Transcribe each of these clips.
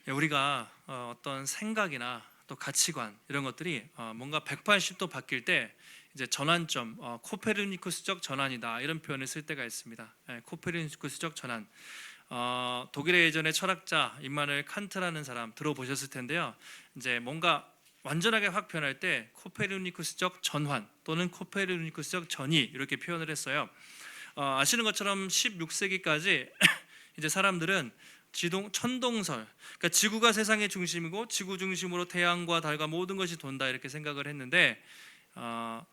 우리가 어떤 생각이나 또 가치관 이런 것들이 뭔가 180도 바뀔 때 이제 전환점, 코페르니쿠스적 전환이다 이런 표현을 쓸 때가 있습니다. 코페르니쿠스적 전환. 독일의 예전에 철학자 임마누엘 칸트라는 사람 들어보셨을 텐데요. 이제 뭔가 완전하게 확 변할 때 코페르니쿠스적 전환 또는 코페르니쿠스적 전이 이렇게 표현을 했어요. 아시는 것처럼 16세기까지 이제 사람들은 천동설, 그러니까 지구가 세상의 중심이고 지구 중심으로 태양과 달과 모든 것이 돈다 이렇게 생각을 했는데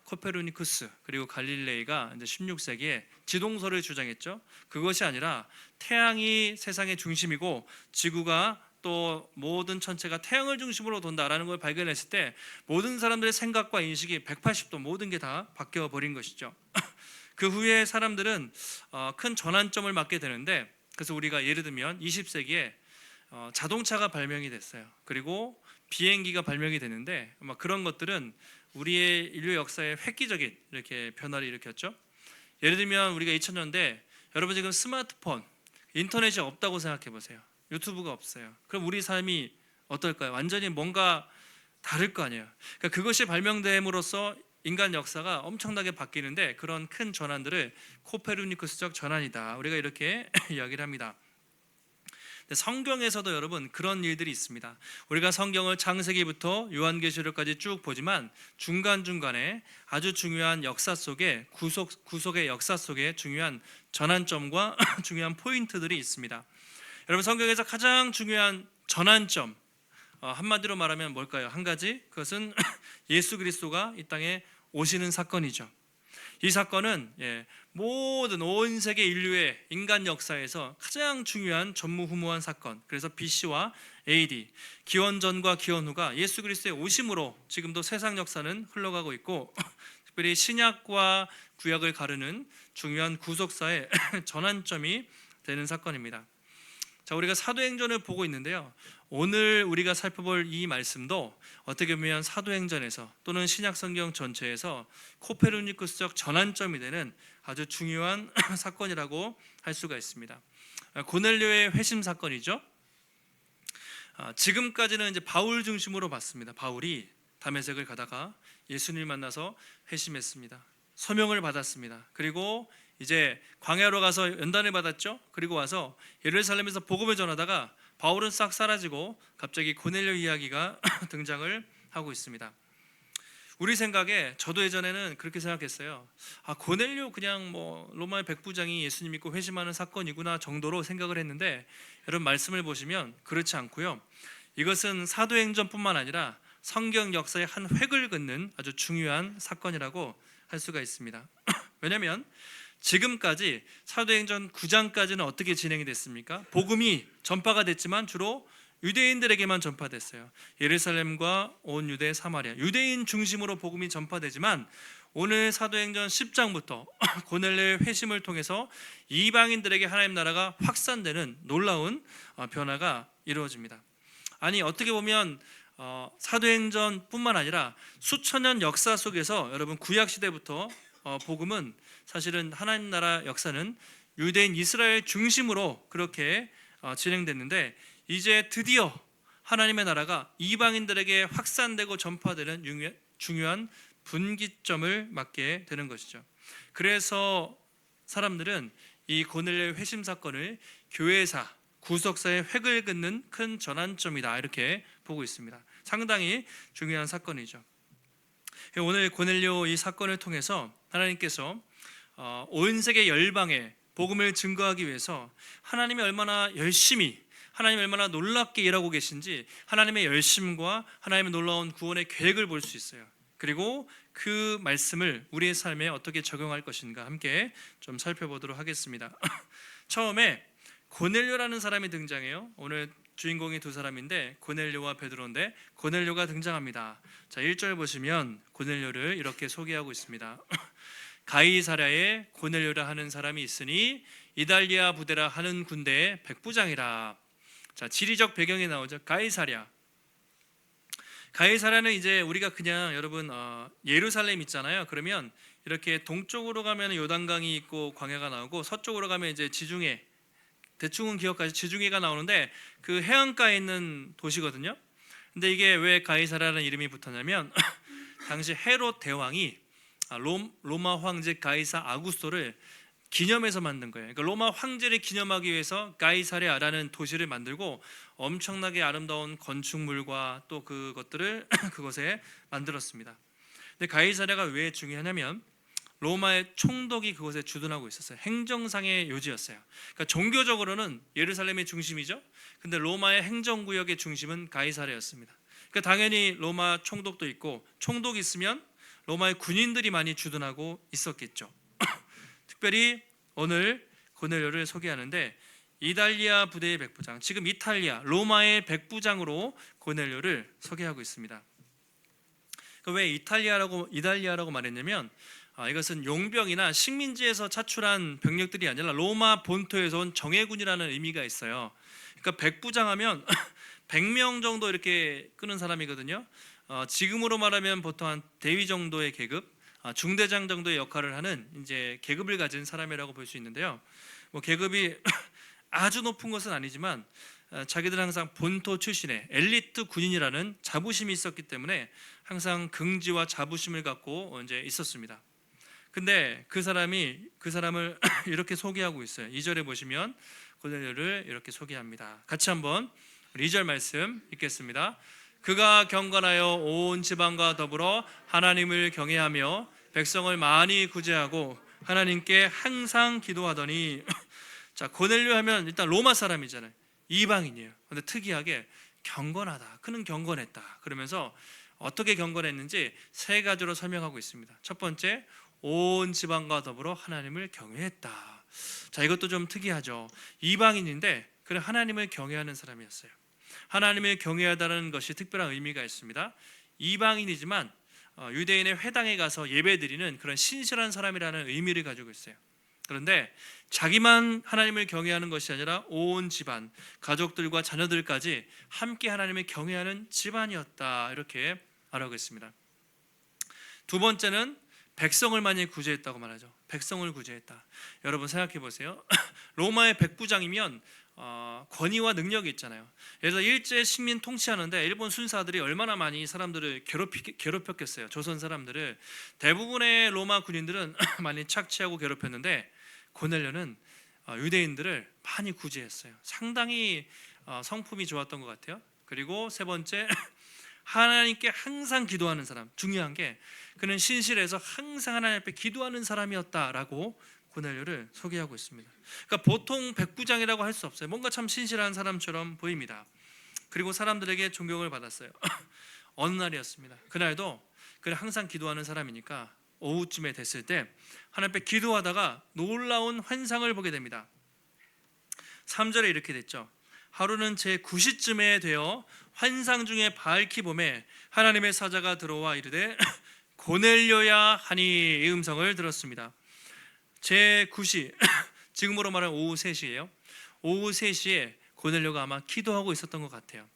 코페르니쿠스 그리고 갈릴레이가 이제 16세기에 지동설을 주장했죠. 그것이 아니라 태양이 세상의 중심이고 지구가 또 모든 천체가 태양을 중심으로 돈다라는 걸 발견했을 때 모든 사람들의 생각과 인식이 180도 모든 게 다 바뀌어 버린 것이죠. 그 후에 사람들은 큰 전환점을 맞게 되는데, 그래서 우리가 예를 들면 20세기에 자동차가 발명이 됐어요. 그리고 비행기가 발명이 되는데 그런 것들은 우리의 인류 역사에 획기적인 이렇게 변화를 일으켰죠. 예를 들면 우리가 2000년대 여러분 지금 스마트폰, 인터넷이 없다고 생각해 보세요. 유튜브가 없어요. 그럼 우리 삶이 어떨까요? 완전히 뭔가 다를 거 아니에요. 그러니까 그것이 발명됨으로써 인간 역사가 엄청나게 바뀌는데 그런 큰 전환들을 코페르니쿠스적 전환이다 우리가 이렇게 이야기를 합니다. 성경에서도 여러분 그런 일들이 있습니다. 우리가 성경을 창세기부터 요한계시록까지 쭉 보지만 중간중간에 아주 중요한 역사 속에 구속의 역사 속에 중요한 전환점과 중요한 포인트들이 있습니다. 여러분 성경에서 가장 중요한 전환점 한마디로 말하면 뭘까요? 한 가지, 그것은 예수 그리스도가 이 땅에 오시는 사건이죠. 이 사건은 모든 온 세계 인류의 인간 역사에서 가장 중요한 전무후무한 사건. 그래서 BC와 AD, 기원전과 기원후가 예수 그리스도의 오심으로 지금도 세상 역사는 흘러가고 있고 특별히 신약과 구약을 가르는 중요한 구속사의 전환점이 되는 사건입니다. 자, 우리가 사도행전을 보고 있는데요. 오늘 우리가 살펴볼 이 말씀도 어떻게 보면 사도행전에서 또는 신약성경 전체에서 코페르니쿠스적 전환점이 되는 아주 중요한 사건이라고 할 수가 있습니다. 고넬료의 회심 사건이죠. 지금까지는 이제 바울 중심으로 봤습니다. 바울이 다메섹을 가다가 예수님을 만나서 회심했습니다. 소명을 받았습니다. 그리고 이제 광야로 가서 연단을 받았죠. 그리고 와서 예루살렘에서 복음을 전하다가 바울은 싹 사라지고 갑자기 고넬료 이야기가 등장을 하고 있습니다. 우리 생각에 저도 예전에는 그렇게 생각했어요. 고넬료 그냥 로마의 백부장이 예수님 믿고 회심하는 사건이구나 정도로 생각을 했는데 여러분 말씀을 보시면 그렇지 않고요. 이것은 사도행전뿐만 아니라 성경 역사의 한 획을 긋는 아주 중요한 사건이라고 할 수가 있습니다. 왜냐하면 지금까지 사도행전 9장까지는 어떻게 진행이 됐습니까? 복음이 전파가 됐지만 주로 유대인들에게만 전파됐어요. 예루살렘과 온 유대 사마리아, 유대인 중심으로 복음이 전파되지만 오늘 사도행전 10장부터 고넬료의 회심을 통해서 이방인들에게 하나님 나라가 확산되는 놀라운 변화가 이루어집니다. 아니 어떻게 보면 사도행전뿐만 아니라 수천 년 역사 속에서 여러분 구약 시대부터 복음은 사실은 하나님 나라 역사는 유대인 이스라엘 중심으로 그렇게 진행됐는데 이제 드디어 하나님의 나라가 이방인들에게 확산되고 전파되는 중요한 분기점을 맞게 되는 것이죠. 그래서 사람들은 이 고넬료의 회심 사건을 교회사, 구속사의 획을 긋는 큰 전환점이다 이렇게 보고 있습니다. 상당히 중요한 사건이죠. 오늘 고넬료 이 사건을 통해서 하나님께서 온 세계 열방에 복음을 증거하기 위해서 하나님이 얼마나 열심히, 하나님이 얼마나 놀랍게 일하고 계신지 하나님의 열심과 하나님의 놀라운 구원의 계획을 볼 수 있어요. 그리고 그 말씀을 우리의 삶에 어떻게 적용할 것인가 함께 좀 살펴보도록 하겠습니다. 처음에 고넬료라는 사람이 등장해요. 오늘 주인공이 두 사람인데 고넬료와 베드로인데 고넬료가 등장합니다. 자, 1절 보시면 고넬료를 이렇게 소개하고 있습니다. 가이사랴에 고넬료라 하는 사람이 있으니 이달리아 부대라 하는 군대의 백부장이라. 자, 지리적 배경이 나오죠. 가이사랴는 이제 우리가 그냥 여러분 예루살렘 있잖아요. 그러면 이렇게 동쪽으로 가면 요단강이 있고 광야가 나오고 서쪽으로 가면 이제 지중해 대충은 기억하시 지중해가 나오는데 그 해안가에 있는 도시거든요. 근데 이게 왜 가이사라는 이름이 붙었냐면 당시 헤롯 대왕이 로마 황제 가이사 아구스토를 기념해서 만든 거예요. 그러니까 로마 황제를 기념하기 위해서 가이사랴라는 도시를 만들고 엄청나게 아름다운 건축물과 또 그것들을 그곳에 만들었습니다. 근데 가이사랴가 왜 중요하냐면 로마의 총독이 그곳에 주둔하고 있었어요. 행정상의 요지였어요. 그러니까 종교적으로는 예루살렘의 중심이죠. 근데 로마의 행정구역의 중심은 가이사랴였습니다. 그러니까 당연히 로마 총독도 있고, 총독이 있으면 로마의 군인들이 많이 주둔하고 있었겠죠. 특별히 오늘 고넬료를 소개하는데 이달리아 부대의 백부장, 지금 이탈리아 로마의 백부장으로 고넬료를 소개하고 있습니다. 왜 이달리아라고 말했냐면 이것은 용병이나 식민지에서 차출한 병력들이 아니라 로마 본토에서 온 정예군이라는 의미가 있어요. 그러니까 백부장하면 100명 정도 이렇게 끄는 사람이거든요. 지금으로 말하면 보통 한 대위 정도의 계급, 중대장 정도의 역할을 하는 이제 계급을 가진 사람이라고 볼 수 있는데요. 뭐 계급이 아주 높은 것은 아니지만 자기들 항상 본토 출신의 엘리트 군인이라는 자부심이 있었기 때문에 항상 긍지와 자부심을 갖고 이제 있었습니다. 근데 그 사람을 이렇게 소개하고 있어요. 2절에 보시면 고넬료를 이렇게 소개합니다. 같이 한번 2절 말씀 읽겠습니다. 그가 경건하여 온 지방과 더불어 하나님을 경외하며 백성을 많이 구제하고 하나님께 항상 기도하더니 자, 고넬료 하면 일단 로마 사람이잖아요. 이방인이에요. 근데 특이하게 경건하다. 그는 경건했다. 그러면서 어떻게 경건했는지 세 가지로 설명하고 있습니다. 첫 번째, 온 지방과 더불어 하나님을 경외했다. 자, 이것도 좀 특이하죠. 이방인인데 그는 하나님을 경외하는 사람이었어요. 하나님을 경외하다는 것이 특별한 의미가 있습니다. 이방인이지만 유대인의 회당에 가서 예배드리는 그런 신실한 사람이라는 의미를 가지고 있어요. 그런데 자기만 하나님을 경외하는 것이 아니라 온 집안, 가족들과 자녀들까지 함께 하나님을 경외하는 집안이었다. 이렇게 말하고 있습니다. 두 번째는 백성을 많이 구제했다고 말하죠. 백성을 구제했다. 여러분 생각해 보세요. 로마의 백부장이면 권위와 능력이 있잖아요. 예를 들어 일제 식민 통치하는데 일본 순사들이 얼마나 많이 사람들을 괴롭혔겠어요. 조선 사람들을. 대부분의 로마 군인들은 많이 착취하고 괴롭혔는데 고넬료는 유대인들을 많이 구제했어요. 상당히 성품이 좋았던 것 같아요. 그리고 세 번째, 하나님께 항상 기도하는 사람. 중요한 게 그는 신실해서 항상 하나님 앞에 기도하는 사람이었다라고 고넬료를 소개하고 있습니다. 그러니까 보통 백부장이라고 할 수 없어요. 뭔가 참 신실한 사람처럼 보입니다. 그리고 사람들에게 존경을 받았어요. 어느 날이었습니다. 그날도 그는 항상 기도하는 사람이니까 오후쯤에 됐을 때 하나님 앞에 기도하다가 놀라운 환상을 보게 됩니다. 3절에 이렇게 됐죠. 하루는 제 9시쯤에 되어 환상 중에 밝히 봄에 하나님의 사자가 들어와 이르되 고넬료야 하니 이 음성을 들었습니다. 제 9시 지금으로 말하면 오후 3시예요. 오후 3시에 고넬료가 아마 기도하고 있었던 것 같아요.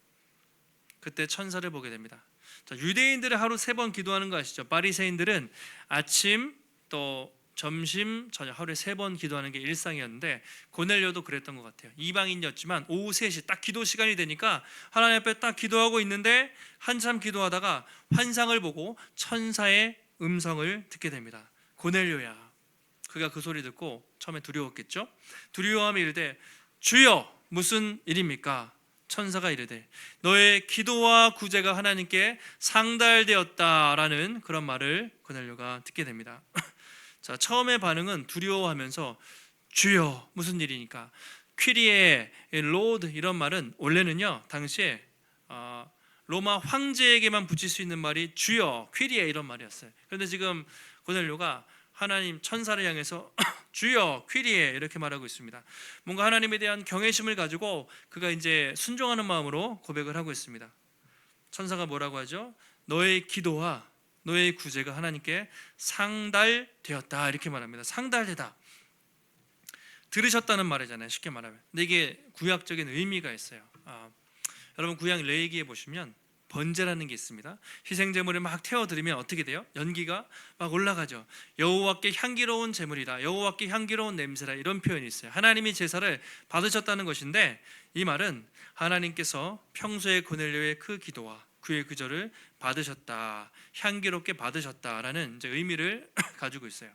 그때 천사를 보게 됩니다. 자, 유대인들은 하루 3번 기도하는 거 아시죠? 바리새인들은 아침 또 점심 저녁 하루에 3번 기도하는 게 일상이었는데 고넬료도 그랬던 것 같아요. 이방인이었지만 오후 3시 딱 기도 시간이 되니까 하나님 앞에 딱 기도하고 있는데 한참 기도하다가 환상을 보고 천사의 음성을 듣게 됩니다. 고넬료야. 그가 그 소리 듣고 처음에 두려웠겠죠. 두려워하며 이르되 주여 무슨 일입니까? 천사가 이르되 너의 기도와 구제가 하나님께 상달되었다라는 그런 말을 고넬료가 듣게 됩니다. 자, 처음에 반응은 두려워하면서 주여 무슨 일이니까. 퀴리에 로드 이런 말은 원래는요 당시에 로마 황제에게만 붙일 수 있는 말이 주여 퀴리에 이런 말이었어요. 그런데 지금 고넬료가 하나님 천사를 향해서 주여 퀴리에 이렇게 말하고 있습니다. 뭔가 하나님에 대한 경외심을 가지고 그가 이제 순종하는 마음으로 고백을 하고 있습니다. 천사가 뭐라고 하죠? 너의 기도와 너의 구제가 하나님께 상달되었다 이렇게 말합니다. 상달되다. 들으셨다는 말이잖아요. 쉽게 말하면. 근데 이게 구약적인 의미가 있어요. 여러분 구약 레위기에 보시면 번제라는 게 있습니다. 희생 제물을 막 태워드리면 어떻게 돼요? 연기가 막 올라가죠. 여호와께 향기로운 제물이다, 여호와께 향기로운 냄새라, 이런 표현이 있어요. 하나님이 제사를 받으셨다는 것인데, 이 말은 하나님께서 평소에 고넬료의 그 기도와 그의 기도를 받으셨다, 향기롭게 받으셨다라는 이제 의미를 가지고 있어요.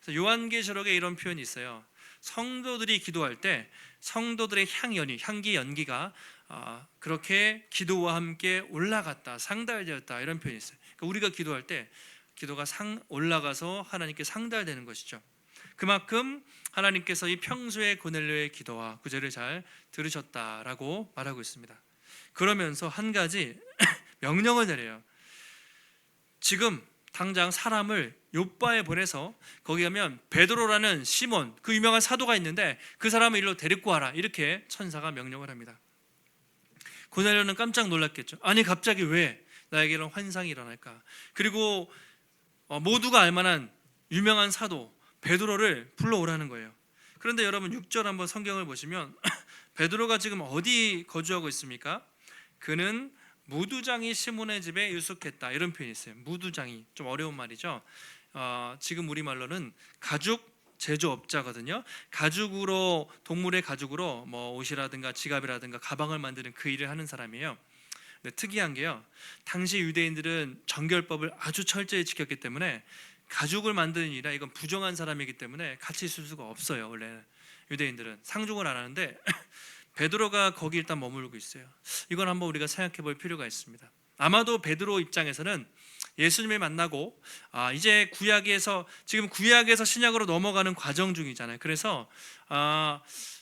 그래서 요한계시록에 이런 표현이 있어요. 성도들이 기도할 때 성도들의 향기 연기가 그렇게 기도와 함께 올라갔다, 상달되었다, 이런 표현이 있어요. 그러니까 우리가 기도할 때 기도가 올라가서 하나님께 상달되는 것이죠. 그만큼 하나님께서 이 평소에 고넬료의 기도와 구제를 잘 들으셨다라고 말하고 있습니다. 그러면서 한 가지 명령을 내려요. 지금 당장 사람을 요바에 보내서 거기 가면 베드로라는 시몬, 그 유명한 사도가 있는데 그 사람을 일로 데리고 와라, 이렇게 천사가 명령을 합니다. 고넬료는 깜짝 놀랐겠죠. 아니 갑자기 왜 나에게 이런 환상이 일어날까? 그리고 모두가 알만한 유명한 사도 베드로를 불러오라는 거예요. 그런데 여러분 6절 한번 성경을 보시면 베드로가 지금 어디 거주하고 있습니까? 그는 무두장이 시몬의 집에 유숙했다, 이런 표현이 있어요. 무두장이 좀 어려운 말이죠. 지금 우리말로는 가죽 제조업자거든요. 가죽으로, 동물의 가죽으로 뭐 옷이라든가 지갑이라든가 가방을 만드는 그 일을 하는 사람이에요. 근데 특이한 게요, 당시 유대인들은 정결법을 아주 철저히 지켰기 때문에 가죽을 만드는 일이라 이건 부정한 사람이기 때문에 같이 있을 수가 없어요. 원래 유대인들은 상종을 안 하는데 베드로가 거기 일단 머물고 있어요. 이건 한번 우리가 생각해 볼 필요가 있습니다. 아마도 베드로 입장에서는 예수님을 만나고 이제 지금 구약에서 신약으로 넘어가는 과정 중이잖아요. 그래서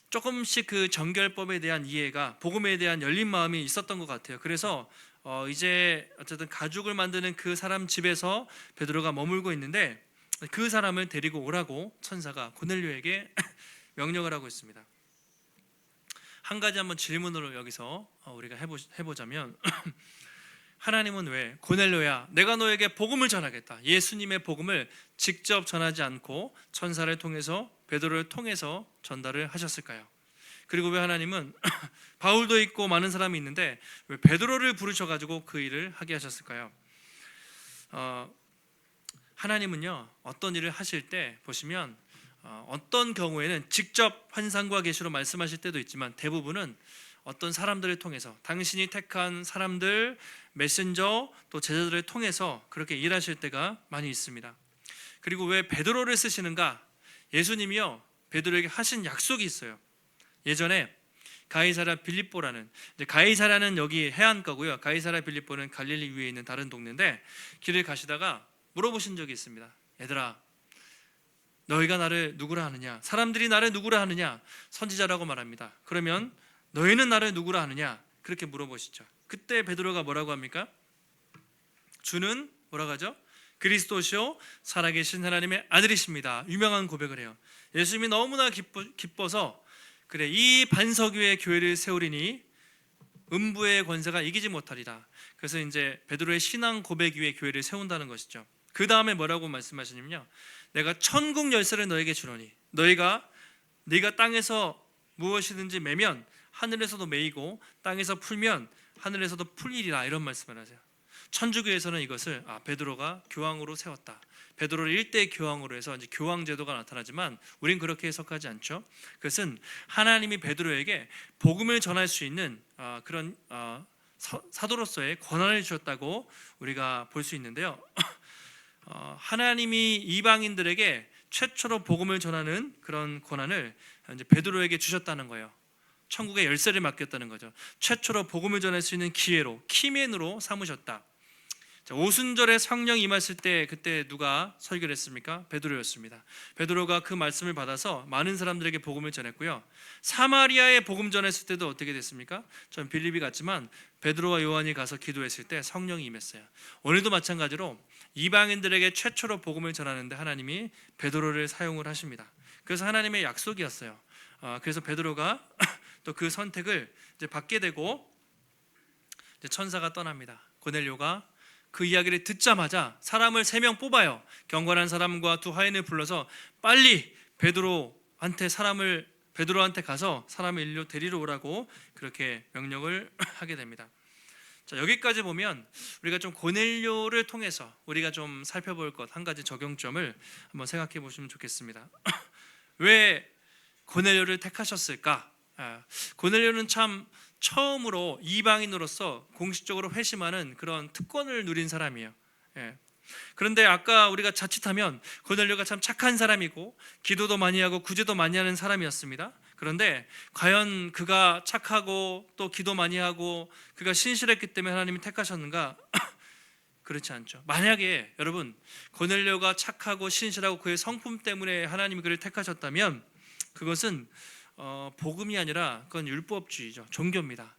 조금씩 그 정결법에 대한 이해가, 복음에 대한 열린 마음이 있었던 것 같아요. 그래서 이제 어쨌든 가죽을 만드는 그 사람 집에서 베드로가 머물고 있는데 그 사람을 데리고 오라고 천사가 고넬료에게 명령을 하고 있습니다. 한 가지 한번 질문으로 여기서 우리가 해보자면 하나님은 왜 고넬료야, 내가 너에게 복음을 전하겠다, 예수님의 복음을 직접 전하지 않고 천사를 통해서, 베드로를 통해서 전달을 하셨을까요? 그리고 왜 하나님은 바울도 있고 많은 사람이 있는데 왜 베드로를 부르셔가지고 그 일을 하게 하셨을까요? 하나님은요, 어떤 일을 하실 때 보시면 어떤 경우에는 직접 환상과 계시로 말씀하실 때도 있지만 대부분은 어떤 사람들을 통해서, 당신이 택한 사람들, 메신저, 또 제자들을 통해서 그렇게 일하실 때가 많이 있습니다. 그리고 왜 베드로를 쓰시는가? 예수님이요, 베드로에게 하신 약속이 있어요. 예전에 가이사랴 빌립보라는, 가이사랴는 여기 해안가고요, 가이사랴 빌립보는 갈릴리 위에 있는 다른 동네인데, 길을 가시다가 물어보신 적이 있습니다. 얘들아, 너희가 나를 누구라 하느냐? 사람들이 나를 누구라 하느냐? 선지자라고 말합니다. 그러면 너희는 나를 누구라 하느냐? 그렇게 물어보시죠. 그때 베드로가 뭐라고 합니까? 주는 뭐라고 하죠? 그리스도시요 살아계신 하나님의 아들이십니다. 유명한 고백을 해요. 예수님이 너무나 기뻐서 그래, 이 반석 위에 교회를 세우리니 음부의 권세가 이기지 못하리라. 그래서 이제 베드로의 신앙 고백 위에 교회를 세운다는 것이죠. 그 다음에 뭐라고 말씀하시냐면요, 내가 천국 열쇠를 너에게 주노니 네가 땅에서 무엇이든지 매면 하늘에서도 매이고 땅에서 풀면 하늘에서도 풀리리라, 이런 말씀을 하세요. 천주교에서는 이것을 베드로가 교황으로 세웠다, 베드로를 일대 교황으로 해서 이제 교황 제도가 나타나지만 우린 그렇게 해석하지 않죠. 그것은 하나님이 베드로에게 복음을 전할 수 있는 그런 사도로서의 권한을 주셨다고 우리가 볼 수 있는데요. 하나님이 이방인들에게 최초로 복음을 전하는 그런 권한을 이제 베드로에게 주셨다는 거예요. 천국의 열쇠를 맡겼다는 거죠. 최초로 복음을 전할 수 있는 기회로, 키맨으로 삼으셨다. 오순절에 성령 임했을 때 그때 누가 설교를 했습니까? 베드로였습니다. 베드로가 그 말씀을 받아서 많은 사람들에게 복음을 전했고요. 사마리아에 복음 전했을 때도 어떻게 됐습니까? 전 빌립이 같지만 베드로와 요한이 가서 기도했을 때 성령이 임했어요. 오늘도 마찬가지로 이방인들에게 최초로 복음을 전하는데 하나님이 베드로를 사용을 하십니다. 그래서 하나님의 약속이었어요. 그래서 베드로가 또 그 선택을 이제 받게 되고 이제 천사가 떠납니다. 고넬료가 그 이야기를 듣자마자 사람을 3명 뽑아요. 경건한 사람과 2 하인을 불러서 빨리 베드로한테 가서 사람을 일로 데리러 오라고 그렇게 명령을 하게 됩니다. 자, 여기까지 보면 우리가 좀 고넬료를 통해서 우리가 좀 살펴볼 것 한 가지 적용점을 한번 생각해 보시면 좋겠습니다. 왜 고넬료를 택하셨을까? 고넬료는 참 처음으로 이방인으로서 공식적으로 회심하는 그런 특권을 누린 사람이에요. 그런데 아까 우리가 자칫하면 고넬료가 참 착한 사람이고 기도도 많이 하고 구제도 많이 하는 사람이었습니다. 그런데 과연 그가 착하고 또 기도 많이 하고 그가 신실했기 때문에 하나님이 택하셨는가? 그렇지 않죠. 만약에 여러분 고넬료가 착하고 신실하고 그의 성품 때문에 하나님이 그를 택하셨다면 그것은 복음이 아니라 그건 율법주의죠. 종교입니다.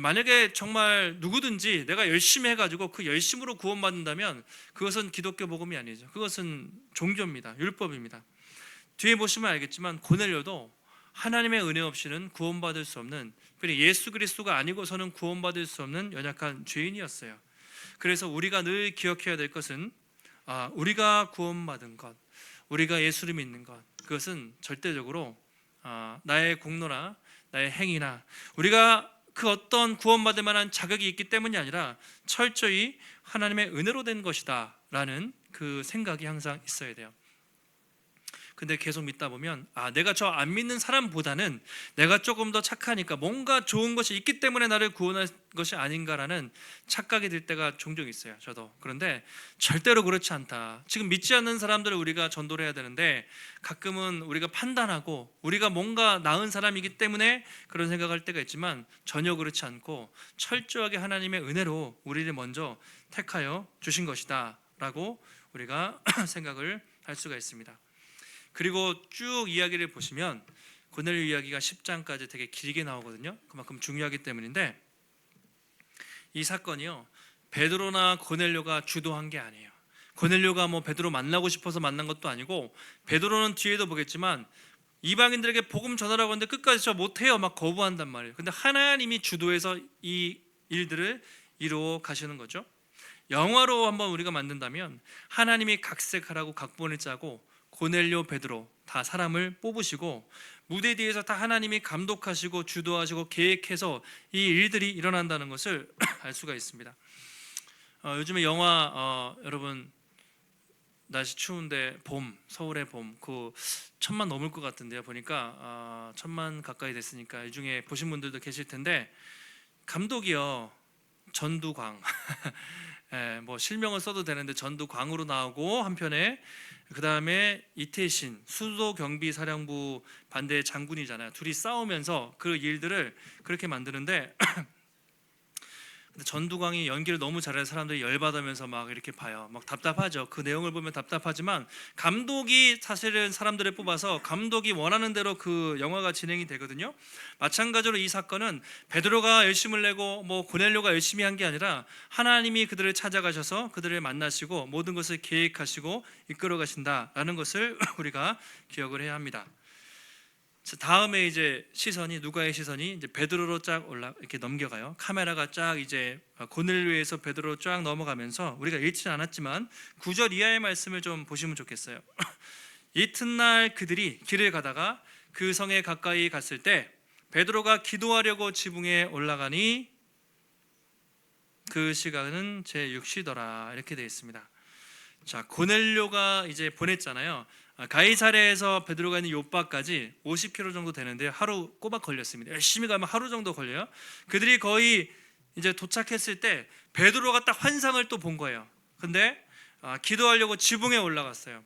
만약에 정말 누구든지 내가 열심히 해가지고 그 열심으로 구원받는다면 그것은 기독교 복음이 아니죠. 그것은 종교입니다. 율법입니다. 뒤에 보시면 알겠지만 고넬료도 하나님의 은혜 없이는 구원받을 수 없는, 예수 그리스도가 아니고서는 구원받을 수 없는 연약한 죄인이었어요. 그래서 우리가 늘 기억해야 될 것은 우리가 구원받은 것, 우리가 예수를 믿는 것, 그것은 절대적으로 나의 공로나 나의 행위나 우리가 그 어떤 구원받을 만한 자격이 있기 때문이 아니라 철저히 하나님의 은혜로 된 것이다 라는 그 생각이 항상 있어야 돼요. 근데 계속 믿다 보면 내가 저 안 믿는 사람보다는 내가 조금 더 착하니까 뭔가 좋은 것이 있기 때문에 나를 구원할 것이 아닌가라는 착각이 들 때가 종종 있어요. 저도. 그런데 절대로 그렇지 않다. 지금 믿지 않는 사람들을 우리가 전도를 해야 되는데 가끔은 우리가 판단하고 우리가 뭔가 나은 사람이기 때문에 그런 생각할 때가 있지만 전혀 그렇지 않고 철저하게 하나님의 은혜로 우리를 먼저 택하여 주신 것이다 라고 우리가 생각을 할 수가 있습니다. 그리고 쭉 이야기를 보시면 고넬료 이야기가 10장까지 되게 길게 나오거든요. 그만큼 중요하기 때문인데 이 사건이요, 베드로나 고넬료가 주도한 게 아니에요. 고넬료가 뭐 베드로 만나고 싶어서 만난 것도 아니고, 베드로는 뒤에도 보겠지만 이방인들에게 복음 전하라고 하는데 끝까지 저 못해요 막 거부한단 말이에요. 근데 하나님이 주도해서 이 일들을 이루어 가시는 거죠. 영화로 한번 우리가 만든다면 하나님이 각색하라고 각본을 짜고 고넬료, 베드로 다 사람을 뽑으시고 무대 뒤에서 다 하나님이 감독하시고 주도하시고 계획해서 이 일들이 일어난다는 것을 알 수가 있습니다. 요즘에 영화 여러분 날씨 추운데 봄, 서울의 봄, 그 1000만 넘을 것 같은데요. 보니까 1000만 가까이 됐으니까 이 중에 보신 분들도 계실 텐데 감독이요 전두광 뭐 실명을 써도 되는데 전두광으로 나오고 한편에 그 다음에 이태신 수도경비사령부 반대 장군이잖아요. 둘이 싸우면서 그 일들을 그렇게 만드는데 근데 전두광이 연기를 너무 잘해서 사람들이 열받으면서 막 이렇게 봐요. 막 답답하죠. 그 내용을 보면 답답하지만 감독이 사실은 사람들을 뽑아서 감독이 원하는 대로 그 영화가 진행이 되거든요. 마찬가지로 이 사건은 베드로가 열심을 내고 뭐 고넬료가 열심히 한 게 아니라 하나님이 그들을 찾아가셔서 그들을 만나시고 모든 것을 계획하시고 이끌어 가신다라는 것을 우리가 기억을 해야 합니다. 다음에 이제 시선이 누가의 시선이 이제 베드로로 쫙 이렇게 넘겨가요. 카메라가 쫙 이제 고넬료에서 베드로로 쫙 넘어가면서 우리가 읽지 않았지만 9절 이하의 말씀을 좀 보시면 좋겠어요. 이튿날 그들이 길을 가다가 그 성에 가까이 갔을 때 베드로가 기도하려고 지붕에 올라가니 그 시간은 제6시더라 이렇게 되어 있습니다. 자, 고넬료가 이제 보냈잖아요. 가이사랴에서 베드로가 있는 요빠까지 50km 정도 되는데 하루 꼬박 걸렸습니다. 열심히 가면 하루 정도 걸려요. 그들이 거의 이제 도착했을 때 베드로가 딱 환상을 또 본 거예요. 근데 기도하려고 지붕에 올라갔어요.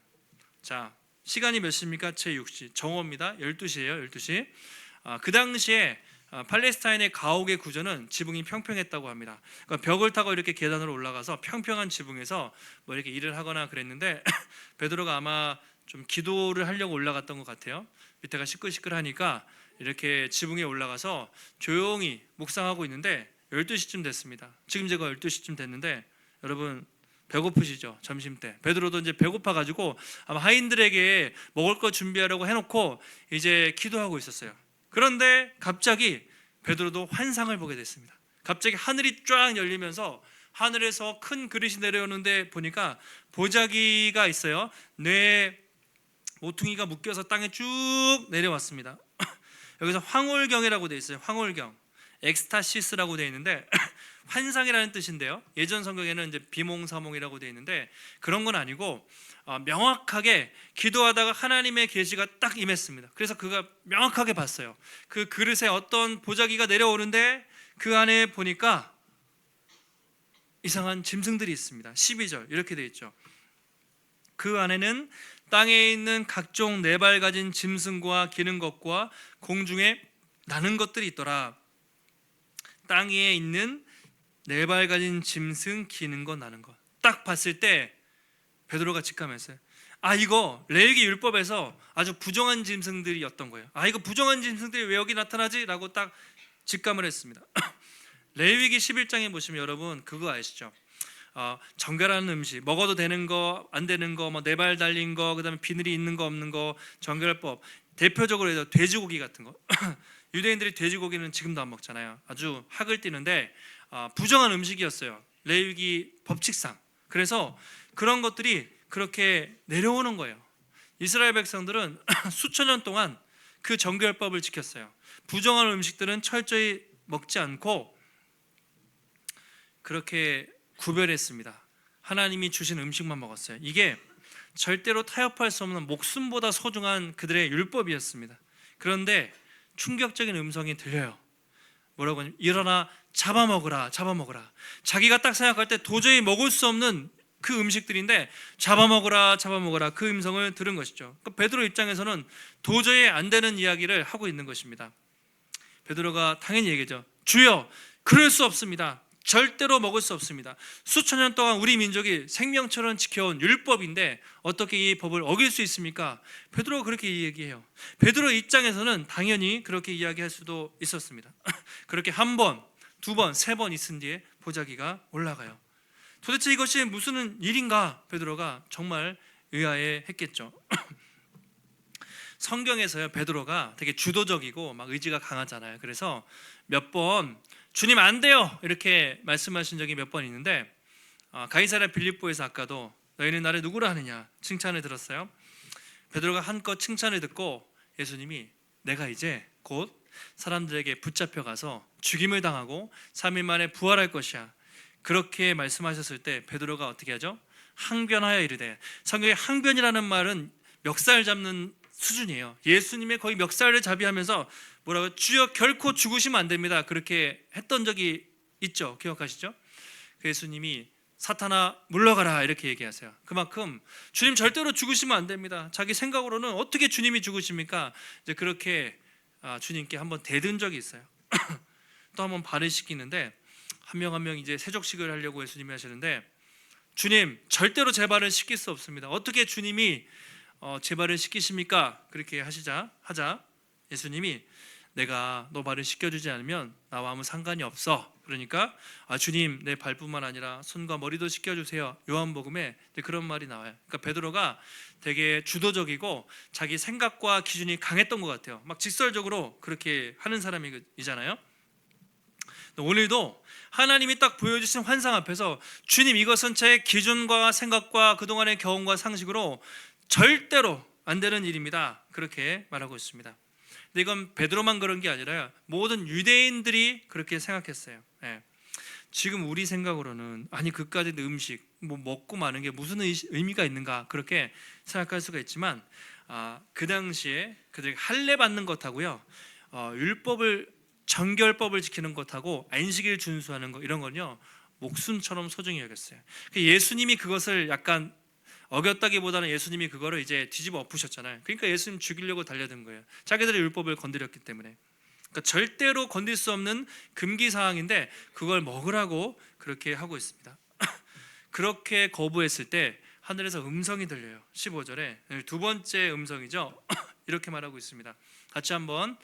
자, 시간이 몇 시입니까? 제6시 정오입니다. 12시예요. 12시. 그 당시에 팔레스타인의 가옥의 구조는 지붕이 평평했다고 합니다. 그러니까 벽을 타고 이렇게 계단으로 올라가서 평평한 지붕에서 뭐 이렇게 일을 하거나 그랬는데 베드로가 아마 좀 기도를 하려고 올라갔던 것 같아요. 밑에가 시끌시끌하니까 이렇게 지붕에 올라가서 조용히 묵상하고 있는데 12시쯤 됐습니다. 지금 제가 12시쯤 됐는데 여러분 배고프시죠? 점심때 베드로도 이제 배고파가지고 아마 하인들에게 먹을 거 준비하려고 해놓고 이제 기도하고 있었어요. 그런데 갑자기 베드로도 환상을 보게 됐습니다. 갑자기 하늘이 쫙 열리면서 하늘에서 큰 그릇이 내려오는데 보니까 보자기가 있어요. 뇌 모퉁이가 묶여서 땅에 쭉 내려왔습니다. 여기서 황홀경이라고 되어 있어요. 황홀경. 엑스타시스라고 되어 있는데 환상이라는 뜻인데요. 예전 성경에는 이제 비몽사몽이라고 되어 있는데 그런 건 아니고 명확하게 기도하다가 하나님의 계시가 딱 임했습니다. 그래서 그가 명확하게 봤어요. 그 그릇에 어떤 보자기가 내려오는데 그 안에 보니까 이상한 짐승들이 있습니다. 12절 이렇게 되어 있죠. 그 안에는 땅에 있는 각종 네 발 가진 짐승과 기는 것과 공중에 나는 것들이 있더라. 땅 위에 있는 네 발 가진 짐승, 기는 것, 나는 것. 딱 봤을 때 베드로가 직감했어요. 이거 레위기 율법에서 아주 부정한 짐승들이었던 거예요. 이거 부정한 짐승들이 왜 여기 나타나지? 라고 딱 직감을 했습니다. 레위기 11장에 보시면 여러분 그거 아시죠? 정결한 음식, 먹어도 되는 거, 안 되는 거, 뭐 네 발 달린 거, 그다음에 비늘이 있는 거 없는 거, 정결법. 대표적으로 해서 돼지고기 같은 거. 유대인들이 돼지고기는 지금도 안 먹잖아요. 아주 학을 띠는데 부정한 음식이었어요. 레위기 법칙상. 그래서 그런 것들이 그렇게 내려오는 거예요. 이스라엘 백성들은 수천 년 동안 그 정결법을 지켰어요. 부정한 음식들은 철저히 먹지 않고 그렇게 구별했습니다. 하나님이 주신 음식만 먹었어요. 이게 절대로 타협할 수 없는 목숨보다 소중한 그들의 율법이었습니다. 그런데 충격적인 음성이 들려요. 뭐라고 하냐면 일어나 잡아먹으라, 잡아먹으라. 자기가 딱 생각할 때 도저히 먹을 수 없는 그 음식들인데 잡아먹으라, 잡아먹으라, 그 음성을 들은 것이죠. 그러니까 베드로 입장에서는 도저히 안 되는 이야기를 하고 있는 것입니다. 베드로가 당연히 얘기죠. 주여, 그럴 수 없습니다. 절대로 먹을 수 없습니다. 수천 년 동안 우리 민족이 생명처럼 지켜온 율법인데 어떻게 이 법을 어길 수 있습니까? 베드로가 그렇게 얘기해요. 베드로 입장에서는 당연히 그렇게 이야기할 수도 있었습니다. 그렇게 한 번, 두 번, 세 번 있은 뒤에 보자기가 올라가요. 도대체 이것이 무슨 일인가? 베드로가 정말 의아해했겠죠. 성경에서요, 베드로가 되게 주도적이고 막 의지가 강하잖아요. 그래서 몇 번 주님 안 돼요 이렇게 말씀하신 적이 몇 번 있는데 가이사랴 빌립보에서 아까도 너희는 나를 누구라 하느냐 칭찬을 들었어요. 베드로가 한껏 칭찬을 듣고 예수님이 내가 이제 곧 사람들에게 붙잡혀 가서 죽임을 당하고 3일 만에 부활할 것이야 그렇게 말씀하셨을 때 베드로가 어떻게 하죠? 항변하여 이르되, 성경에 항변이라는 말은 멱살 잡는 수준이에요. 예수님의 거의 멱살을 잡이하면서 뭐라고, 주여 결코 죽으시면 안 됩니다 그렇게 했던 적이 있죠. 기억하시죠? 예수님이 사탄아 물러가라 이렇게 얘기하세요. 그만큼 주님 절대로 죽으시면 안 됩니다. 자기 생각으로는 어떻게 주님이 죽으십니까? 이제 그렇게 주님께 한번 대든 적이 있어요. 또 한번 발을 씻기는데 한 명 한 명 이제 세족식을 하려고 예수님이 하시는데 주님 절대로 제 발을 씻길 수 없습니다. 어떻게 주님이 제 발을 씻기십니까? 그렇게 하자 예수님이 내가 너 발을 씻겨주지 않으면 나와 아무 상관이 없어. 그러니까 주님 내 발뿐만 아니라 손과 머리도 씻겨주세요. 요한복음에 그런 말이 나와요. 그러니까 베드로가 되게 주도적이고 자기 생각과 기준이 강했던 것 같아요. 막 직설적으로 그렇게 하는 사람이잖아요. 오늘도 하나님이 딱 보여주신 환상 앞에서 주님 이것은 제 기준과 생각과 그동안의 경험과 상식으로 절대로 안 되는 일입니다 그렇게 말하고 있습니다. 근데 이건 베드로만 그런 게 아니라 모든 유대인들이 그렇게 생각했어요. 지금 우리 생각으로는 아니 그까짓 음식 뭐 먹고 마는 게 무슨 의미가 있는가 그렇게 생각할 수가 있지만 그 당시에 그들이 할례 받는 것하고요 율법을 정결법을 지키는 것하고 안식일 준수하는 것 이런 건요 목숨처럼 소중히 여겼어요. 예수님이 그것을 약간 어겼다기보다는 예수님이 그거를 이제 뒤집어 엎으셨잖아요. 그러니까 예수님 죽이려고 달려든 거예요. 자기들의 율법을 건드렸기 때문에. 그러니까 절대로 건들 수 없는 금기 사항인데 그걸 먹으라고 그렇게 하고 있습니다. 그렇게 거부했을 때 하늘에서 음성이 들려요. 15절에 두 번째 음성이죠. 이렇게 말하고 있습니다. 같이 한번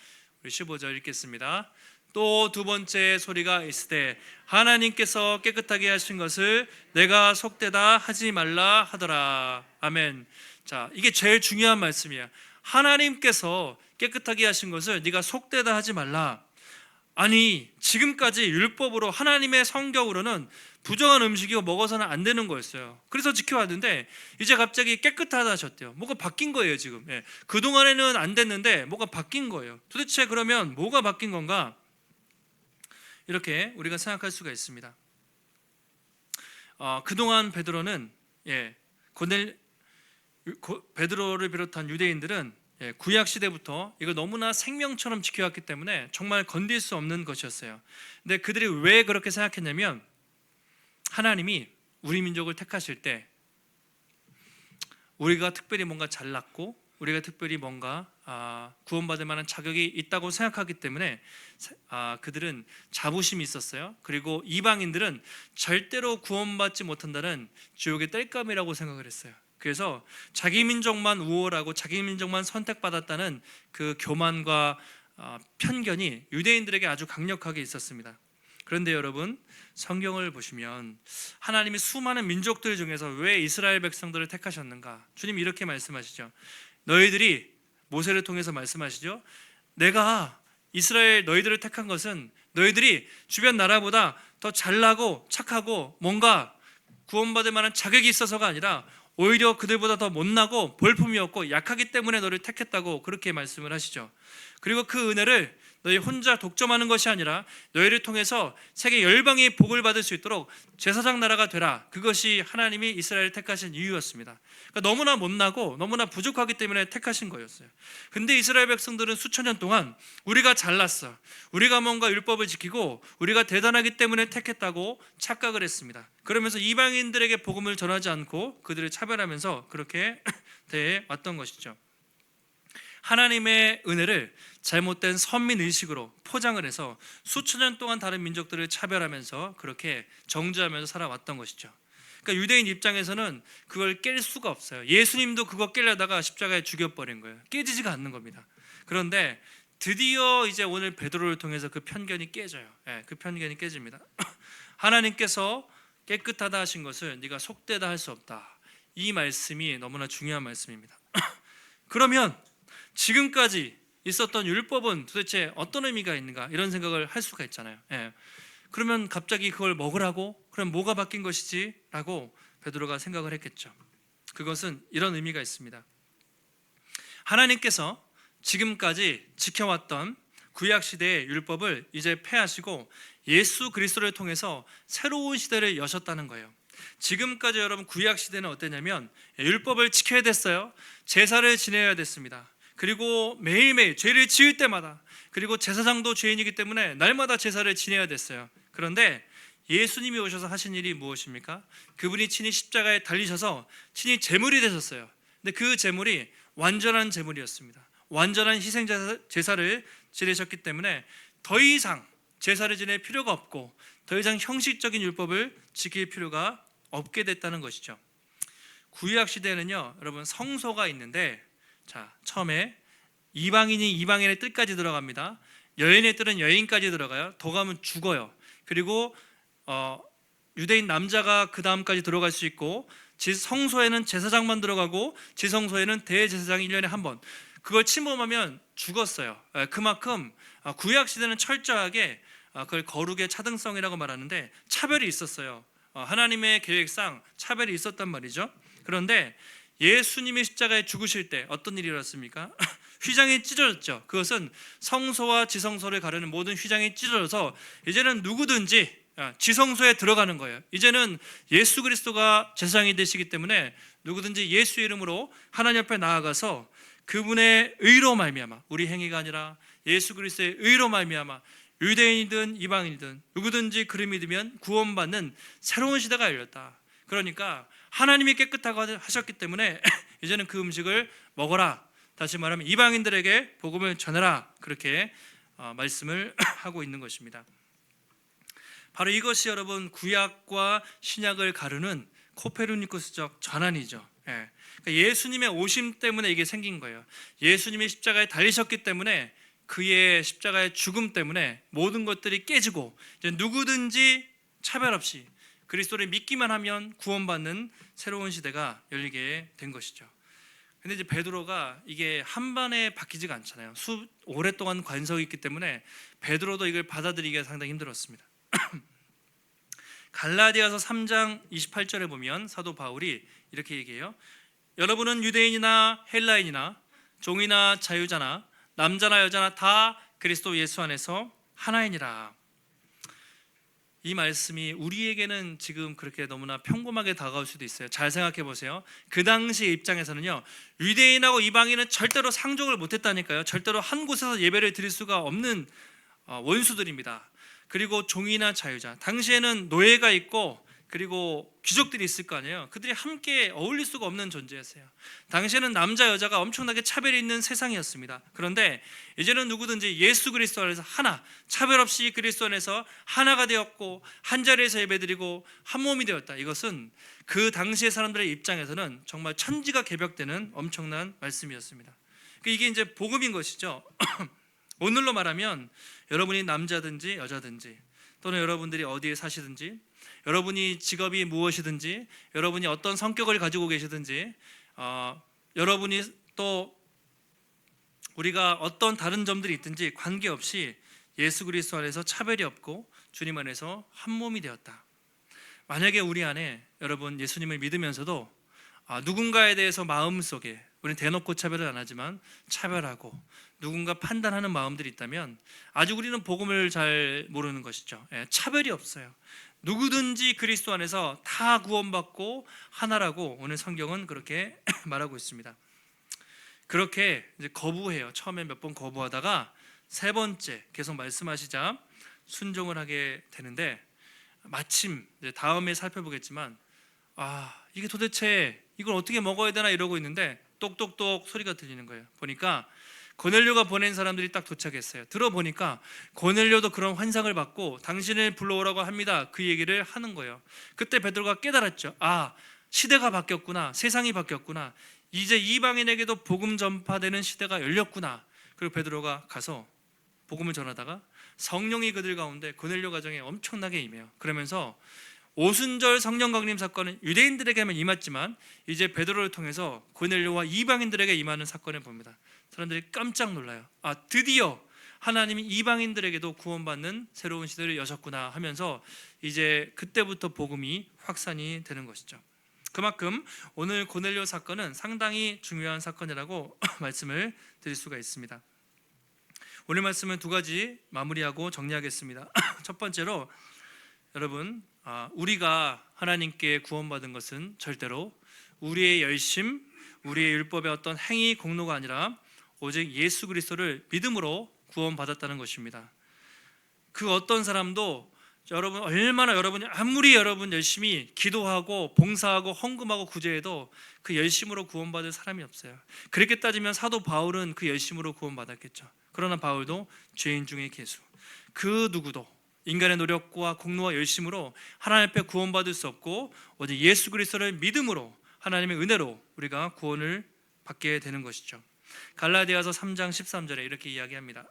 우리 15절 읽겠습니다. 또 두 번째 소리가 있으되 하나님께서 깨끗하게 하신 것을 내가 속되다 하지 말라 하더라. 아멘. 자, 이게 제일 중요한 말씀이야. 하나님께서 깨끗하게 하신 것을 네가 속되다 하지 말라. 아니 지금까지 율법으로 하나님의 성경으로는 부정한 음식이고 먹어서는 안 되는 거였어요. 그래서 지켜왔는데 이제 갑자기 깨끗하다 하셨대요. 뭐가 바뀐 거예요 지금. 그동안에는 안 됐는데 뭐가 바뀐 거예요. 도대체 그러면 뭐가 바뀐 건가? 이렇게 우리가 생각할 수가 있습니다. 그동안 베드로는 베드로를 비롯한 유대인들은 구약 시대부터 이걸 너무나 생명처럼 지켜왔기 때문에 정말 건들 수 없는 것이었어요. 근데 그들이 왜 그렇게 생각했냐면 하나님이 우리 민족을 택하실 때 우리가 특별히 뭔가 잘났고 우리가 특별히 뭔가 구원받을 만한 자격이 있다고 생각하기 때문에 그들은 자부심이 있었어요. 그리고 이방인들은 절대로 구원받지 못한다는 지옥의 땔감이라고 생각을 했어요. 그래서 자기 민족만 우월하고 자기 민족만 선택받았다는 그 교만과 편견이 유대인들에게 아주 강력하게 있었습니다. 그런데 여러분, 성경을 보시면 하나님이 수많은 민족들 중에서 왜 이스라엘 백성들을 택하셨는가? 주님 이렇게 말씀하시죠. 너희들이, 모세를 통해서 말씀하시죠. 내가 이스라엘 너희들을 택한 것은 너희들이 주변 나라보다 더 잘나고 착하고 뭔가 구원받을 만한 자격이 있어서가 아니라 오히려 그들보다 더 못나고 볼품이 없고 약하기 때문에 너를 택했다고 그렇게 말씀을 하시죠. 그리고 그 은혜를 너희 혼자 독점하는 것이 아니라 너희를 통해서 세계 열방이 복을 받을 수 있도록 제사장 나라가 되라. 그것이 하나님이 이스라엘을 택하신 이유였습니다. 그러니까 너무나 못나고 너무나 부족하기 때문에 택하신 거였어요. 근데 이스라엘 백성들은 수천 년 동안 우리가 잘났어, 우리가 뭔가 율법을 지키고 우리가 대단하기 때문에 택했다고 착각을 했습니다. 그러면서 이방인들에게 복음을 전하지 않고 그들을 차별하면서 그렇게 대해 왔던 것이죠. 하나님의 은혜를 잘못된 선민의식으로 포장을 해서 수천 년 동안 다른 민족들을 차별하면서 그렇게 정죄하면서 살아왔던 것이죠. 그러니까 유대인 입장에서는 그걸 깰 수가 없어요. 예수님도 그거 깨려다가 십자가에 죽여버린 거예요. 깨지지가 않는 겁니다. 그런데 드디어 이제 오늘 베드로를 통해서 그 편견이 깨져요. 그 편견이 깨집니다. 하나님께서 깨끗하다 하신 것을 네가 속되다 할 수 없다. 이 말씀이 너무나 중요한 말씀입니다. 그러면 지금까지 있었던 율법은 도대체 어떤 의미가 있는가, 이런 생각을 할 수가 있잖아요. 그러면 갑자기 그걸 먹으라고? 그럼 뭐가 바뀐 것이지? 라고 베드로가 생각을 했겠죠. 그것은 이런 의미가 있습니다. 하나님께서 지금까지 지켜왔던 구약시대의 율법을 이제 폐하시고 예수 그리스도를 통해서 새로운 시대를 여셨다는 거예요. 지금까지 여러분 구약시대는 어땠냐면 율법을 지켜야 됐어요. 제사를 지내야 됐습니다. 그리고 매일매일 죄를 지을 때마다, 그리고 제사장도 죄인이기 때문에 날마다 제사를 지내야 됐어요. 그런데 예수님이 오셔서 하신 일이 무엇입니까? 그분이 친히 십자가에 달리셔서 친히 제물이 되셨어요. 근데 그 제물이 완전한 제물이었습니다. 완전한 희생 제사를 지내셨기 때문에 더 이상 제사를 지낼 필요가 없고 더 이상 형식적인 율법을 지킬 필요가 없게 됐다는 것이죠. 구약 시대는요, 여러분 성소가 있는데, 자, 처음에 이방인이 이방인의 뜰까지 들어갑니다. 여인의 뜰은 여인까지 들어가요. 더 가면 죽어요. 그리고 유대인 남자가 그 다음까지 들어갈 수 있고, 성소에는 제사장만 들어가고 지성소에는 대제사장이 1년에 한 번, 그걸 침범하면 죽었어요. 그만큼 구약 시대는 철저하게 그걸 거룩의 차등성이라고 말하는데 차별이 있었어요. 하나님의 계획상 차별이 있었단 말이죠. 그런데 예수님이 십자가에 죽으실 때 어떤 일이 일어났습니까? 휘장이 찢어졌죠. 그것은 성소와 지성소를 가르는 모든 휘장이 찢어져서 이제는 누구든지 지성소에 들어가는 거예요. 이제는 예수 그리스도가 제사장이 되시기 때문에 누구든지 예수 이름으로 하나님 앞에 나아가서 그분의 의로 말미암아, 우리 행위가 아니라 예수 그리스도의 의로 말미암아 유대인이든 이방인이든 누구든지 그를 믿으면 구원받는 새로운 시대가 열렸다. 그러니까 하나님이 깨끗하고 하셨기 때문에 이제는 그 음식을 먹어라. 다시 말하면 이방인들에게 복음을 전해라. 그렇게 말씀을 하고 있는 것입니다. 바로 이것이 여러분 구약과 신약을 가르는 코페르니쿠스적 전환이죠. 그러니까 예수님의 오심 때문에 이게 생긴 거예요. 예수님이 십자가에 달리셨기 때문에, 그의 십자가의 죽음 때문에 모든 것들이 깨지고 이제 누구든지 차별 없이 그리스도를 믿기만 하면 구원받는 새로운 시대가 열리게 된 것이죠. 근데 이제 베드로가 이게 한 번에 바뀌지가 않잖아요. 오랫동안 관석이 있기 때문에 베드로도 이걸 받아들이기가 상당히 힘들었습니다. 갈라디아서 3장 28절에 보면 사도 바울이 이렇게 얘기해요. 여러분은 유대인이나 헬라인이나 종이나 자유자나 남자나 여자나 다 그리스도 예수 안에서 하나이니라. 이 말씀이 우리에게는 지금 그렇게 너무나 평범하게 다가올 수도 있어요. 잘 생각해 보세요. 그 당시 입장에서는요, 유대인하고 이방인은 절대로 상종을 못했다니까요. 절대로 한 곳에서 예배를 드릴 수가 없는 원수들입니다. 그리고 종이나 자유자, 당시에는 노예가 있고 그리고 귀족들이 있을 거 아니에요. 그들이 함께 어울릴 수가 없는 존재였어요. 당시에는 남자 여자가 엄청나게 차별이 있는 세상이었습니다. 그런데 이제는 누구든지 예수 그리스도 안에서 하나, 차별 없이 그리스도 안에서 하나가 되었고 한 자리에서 예배드리고 한 몸이 되었다. 이것은 그 당시의 사람들의 입장에서는 정말 천지가 개벽되는 엄청난 말씀이었습니다. 이게 이제 복음인 것이죠. 오늘로 말하면 여러분이 남자든지 여자든지 또는 여러분들이 어디에 사시든지 여러분이 직업이 무엇이든지 여러분이 어떤 성격을 가지고 계시든지 여러분이 또 우리가 어떤 다른 점들이 있든지 관계없이 예수 그리스도 안에서 차별이 없고 주님 안에서 한 몸이 되었다. 만약에 우리 안에 여러분 예수님을 믿으면서도 누군가에 대해서 마음속에 우리는 대놓고 차별을 안 하지만 차별하고 누군가 판단하는 마음들이 있다면 아직 우리는 복음을 잘 모르는 것이죠. 차별이 없어요. 누구든지 그리스도 안에서 다 구원받고 하나라고 오늘 성경은 그렇게 말하고 있습니다. 그렇게 이제 거부해요. 처음에 몇 번 거부하다가 세 번째 계속 말씀하시자 순종을 하게 되는데 마침 이제 다음에 살펴보겠지만 이게 도대체 이걸 어떻게 먹어야 되나 이러고 있는데 똑똑똑 소리가 들리는 거예요. 보니까 고넬료가 보낸 사람들이 딱 도착했어요. 들어보니까 고넬료도 그런 환상을 받고 당신을 불러오라고 합니다. 그 얘기를 하는 거예요. 그때 베드로가 깨달았죠. 시대가 바뀌었구나. 세상이 바뀌었구나. 이제 이방인에게도 복음 전파되는 시대가 열렸구나. 그리고 베드로가 가서 복음을 전하다가 성령이 그들 가운데 고넬료 가정에 엄청나게 임해요. 그러면서 오순절 성령 강림 사건은 유대인들에게만 임했지만 이제 베드로를 통해서 고넬료와 이방인들에게 임하는 사건을 봅니다. 사람들이 깜짝 놀라요. 드디어 하나님이 이방인들에게도 구원받는 새로운 시대를 여셨구나 하면서 이제 그때부터 복음이 확산이 되는 것이죠. 그만큼 오늘 고넬료 사건은 상당히 중요한 사건이라고 말씀을 드릴 수가 있습니다. 오늘 말씀은 두 가지 마무리하고 정리하겠습니다. 첫 번째로 여러분 우리가 하나님께 구원받은 것은 절대로 우리의 열심, 우리의 율법의 어떤 행위 공로가 아니라 오직 예수 그리스도를 믿음으로 구원받았다는 것입니다. 그 어떤 사람도 여러분이 아무리 열심히 기도하고 봉사하고 헌금하고 구제해도 그 열심으로 구원받을 사람이 없어요. 그렇게 따지면 사도 바울은 그 열심으로 구원받았겠죠. 그러나 바울도 죄인 중에 괴수. 그 누구도 인간의 노력과 공로와 열심으로 하나님 앞에 구원받을 수 없고 오직 예수 그리스도를 믿음으로 하나님의 은혜로 우리가 구원을 받게 되는 것이죠. 갈라디아서 3장 13절에 이렇게 이야기합니다.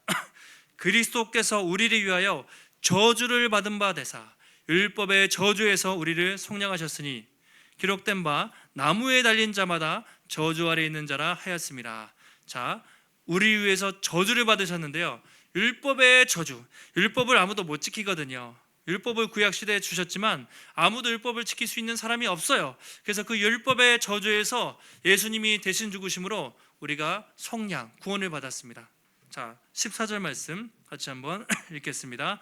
그리스도께서 우리를 위하여 저주를 받은 바 되사 율법의 저주에서 우리를 속량하셨으니 기록된 바 나무에 달린 자마다 저주 아래 있는 자라 하였습니다. 자, 우리 위해서 저주를 받으셨는데요. 율법의 저주, 율법을 아무도 못 지키거든요. 율법을 구약시대에 주셨지만 아무도 율법을 지킬 수 있는 사람이 없어요. 그래서 그 율법의 저주에서 예수님이 대신 죽으심으로 우리가 속량, 구원을 받았습니다. 자, 14절 말씀 같이 한번 읽겠습니다.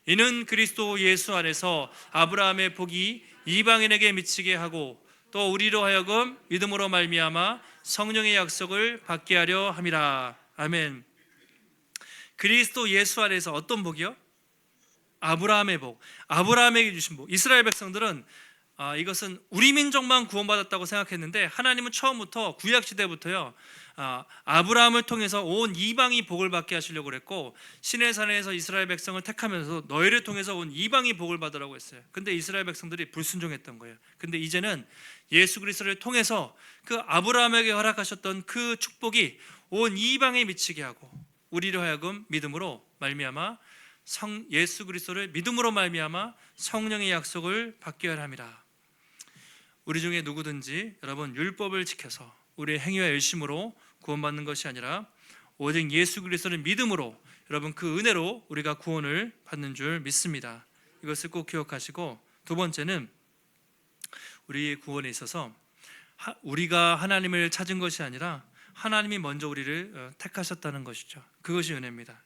이는 그리스도 예수 안에서 아브라함의 복이 이방인에게 미치게 하고 또 우리로 하여금 믿음으로 말미암아 성령의 약속을 받게 하려 함이라. 아멘. 그리스도 예수 안에서 어떤 복이요? 아브라함의 복, 아브라함에게 주신 복. 이스라엘 백성들은 이것은 우리 민족만 구원받았다고 생각했는데 하나님은 처음부터 구약시대부터요 아브라함을 통해서 온 이방이 복을 받게 하시려고 그랬고 시내산에서 이스라엘 백성을 택하면서 너희를 통해서 온 이방이 복을 받으라고 했어요. 근데 이스라엘 백성들이 불순종했던 거예요. 근데 이제는 예수 그리스도를 통해서 그 아브라함에게 허락하셨던 그 축복이 온 이방에 미치게 하고 우리로 하여금 믿음으로 말미암아 예수 그리스도를 믿음으로 말미암아 성령의 약속을 받게 하랍니다. 우리 중에 누구든지 여러분 율법을 지켜서 우리의 행위와 열심으로 구원받는 것이 아니라 오직 예수 그리스도를 믿음으로 여러분 그 은혜로 우리가 구원을 받는 줄 믿습니다. 이것을 꼭 기억하시고 두 번째는 우리의 구원에 있어서 우리가 하나님을 찾은 것이 아니라 하나님이 먼저 우리를 택하셨다는 것이죠. 그것이 은혜입니다.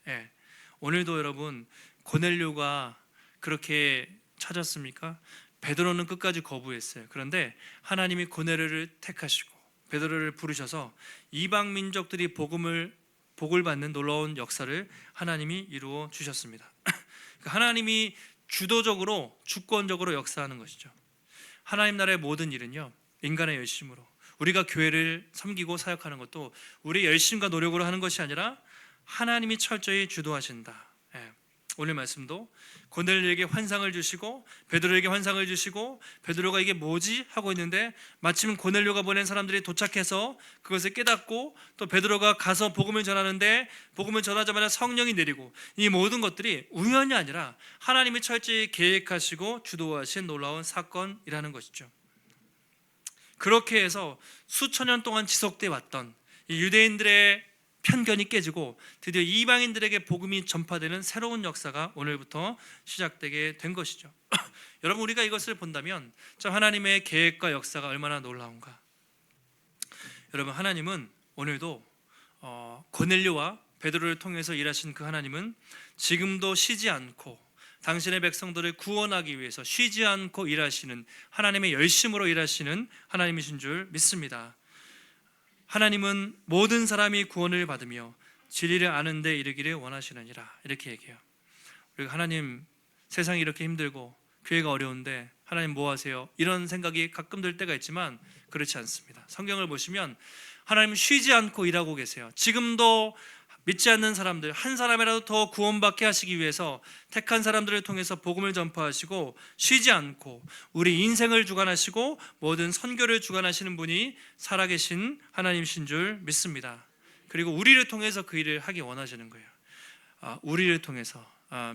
오늘도 여러분 고넬료가 그렇게 찾았습니까? 베드로는 끝까지 거부했어요. 그런데 하나님이 고넬료를 택하시고 베드로를 부르셔서 이방 민족들이 복을 받는 놀라운 역사를 하나님이 이루어 주셨습니다. 하나님이 주도적으로 주권적으로 역사하는 것이죠. 하나님 나라의 모든 일은요, 인간의 열심으로, 우리가 교회를 섬기고 사역하는 것도 우리의 열심과 노력으로 하는 것이 아니라 하나님이 철저히 주도하신다. 오늘 말씀도 고넬료에게 환상을 주시고 베드로에게 환상을 주시고 베드로가 이게 뭐지? 하고 있는데 마침 고넬료가 보낸 사람들이 도착해서 그것을 깨닫고 또 베드로가 가서 복음을 전하는데 복음을 전하자마자 성령이 내리고 이 모든 것들이 우연이 아니라 하나님이 철저히 계획하시고 주도하신 놀라운 사건이라는 것이죠. 그렇게 해서 수천 년 동안 지속돼 왔던 이 유대인들의 편견이 깨지고 드디어 이방인들에게 복음이 전파되는 새로운 역사가 오늘부터 시작되게 된 것이죠. 여러분, 우리가 이것을 본다면 참 하나님의 계획과 역사가 얼마나 놀라운가. 여러분, 하나님은 오늘도 고넬료와 베드로를 통해서 일하신 그 하나님은 지금도 쉬지 않고 당신의 백성들을 구원하기 위해서 쉬지 않고 일하시는 하나님의 열심으로 일하시는 하나님이신 줄 믿습니다. 하나님은 모든 사람이 구원을 받으며 진리를 아는 데 이르기를 원하시느니라, 이렇게 얘기해요. 우리가 하나님, 세상이 이렇게 힘들고 교회가 어려운데 하나님 뭐 하세요? 이런 생각이 가끔 들 때가 있지만 그렇지 않습니다. 성경을 보시면 하나님은 쉬지 않고 일하고 계세요. 지금도 믿지 않는 사람들 한 사람이라도 더 구원받게 하시기 위해서 택한 사람들을 통해서 복음을 전파하시고 쉬지 않고 우리 인생을 주관하시고 모든 선교를 주관하시는 분이 살아계신 하나님이신 줄 믿습니다. 그리고 우리를 통해서 그 일을 하기 원하시는 거예요. 우리를 통해서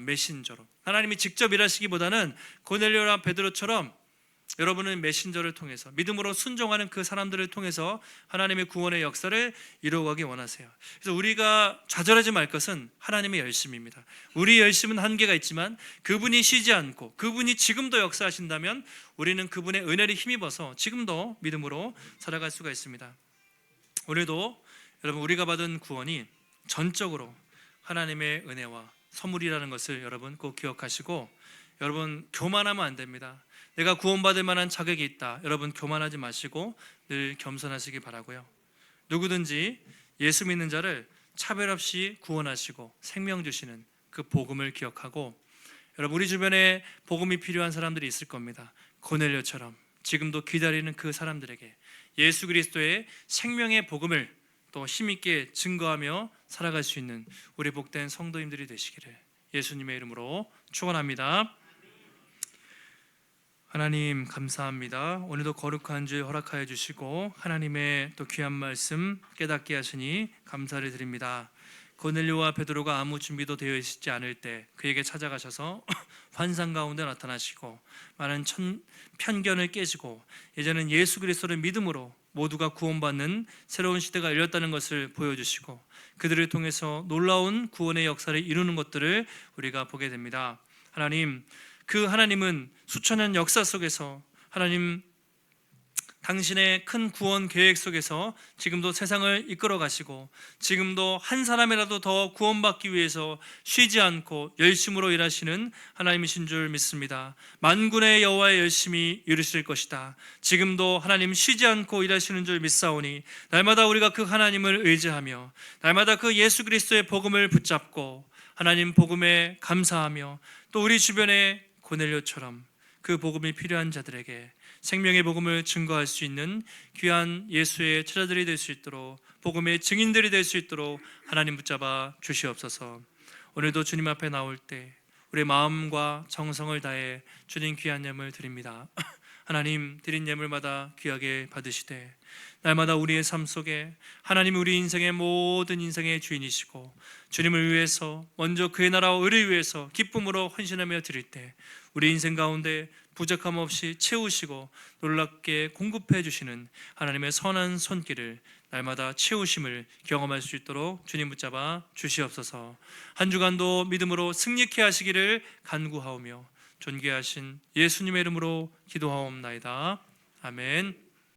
메신저로 하나님이 직접 일하시기보다는 고넬료와 베드로처럼 여러분은 메신저를 통해서 믿음으로 순종하는 그 사람들을 통해서 하나님의 구원의 역사를 이루어가기 원하세요. 그래서 우리가 좌절하지 말 것은 하나님의 열심입니다. 우리의 열심은 한계가 있지만 그분이 쉬지 않고 그분이 지금도 역사하신다면 우리는 그분의 은혜를 힘입어서 지금도 믿음으로 살아갈 수가 있습니다. 오늘도 여러분, 우리가 받은 구원이 전적으로 하나님의 은혜와 선물이라는 것을 여러분 꼭 기억하시고, 여러분 교만하면 안 됩니다. 내가 구원받을 만한 자격이 있다. 여러분 교만하지 마시고 늘 겸손하시기 바라고요. 누구든지 예수 믿는 자를 차별 없이 구원하시고 생명 주시는 그 복음을 기억하고, 여러분 우리 주변에 복음이 필요한 사람들이 있을 겁니다. 고넬료처럼 지금도 기다리는 그 사람들에게 예수 그리스도의 생명의 복음을 또 힘있게 증거하며 살아갈 수 있는 우리 복된 성도님들이 되시기를 예수님의 이름으로 축원합니다. 하나님 감사합니다. 오늘도 거룩한 주 허락하여 주시고 하나님의 또 귀한 말씀 깨닫게 하시니 감사를 드립니다. 고넬료와 베드로가 아무 준비도 되어 있지 않을 때 그에게 찾아가셔서 환상 가운데 나타나시고 많은 편견을 깨시고 이제는 예수 그리스도를 믿음으로 모두가 구원받는 새로운 시대가 열렸다는 것을 보여주시고 그들을 통해서 놀라운 구원의 역사를 이루는 것들을 우리가 보게 됩니다. 하나님, 그 하나님은 수천 년 역사 속에서 하나님 당신의 큰 구원 계획 속에서 지금도 세상을 이끌어 가시고 지금도 한 사람이라도 더 구원받기 위해서 쉬지 않고 열심으로 일하시는 하나님이신 줄 믿습니다. 만군의 여호와의 열심히 이루실 것이다. 지금도 하나님 쉬지 않고 일하시는 줄 믿사오니 날마다 우리가 그 하나님을 의지하며 날마다 그 예수 그리스도의 복음을 붙잡고 하나님 복음에 감사하며 또 우리 주변에 고넬료처럼 그 복음이 필요한 자들에게 생명의 복음을 증거할 수 있는 귀한 예수의 처자들이 될 수 있도록 복음의 증인들이 될 수 있도록 하나님 붙잡아 주시옵소서. 오늘도 주님 앞에 나올 때 우리의 마음과 정성을 다해 주님 귀한 예물 드립니다. 하나님, 드린 예물마다 귀하게 받으시되 날마다 우리의 삶 속에 하나님 우리 인생의 모든 인생의 주인이시고 주님을 위해서 먼저 그의 나라와 의를 위해서 기쁨으로 헌신하며 드릴 때 우리 인생 가운데 부족함 없이 채우시고 놀랍게 공급해 주시는 하나님의 선한 손길을 날마다 채우심을 경험할 수 있도록 주님 붙잡아 주시옵소서. 한 주간도 믿음으로 승리케 하시기를 간구하오며 존귀하신 예수님의 이름으로 기도하옵나이다. 아멘.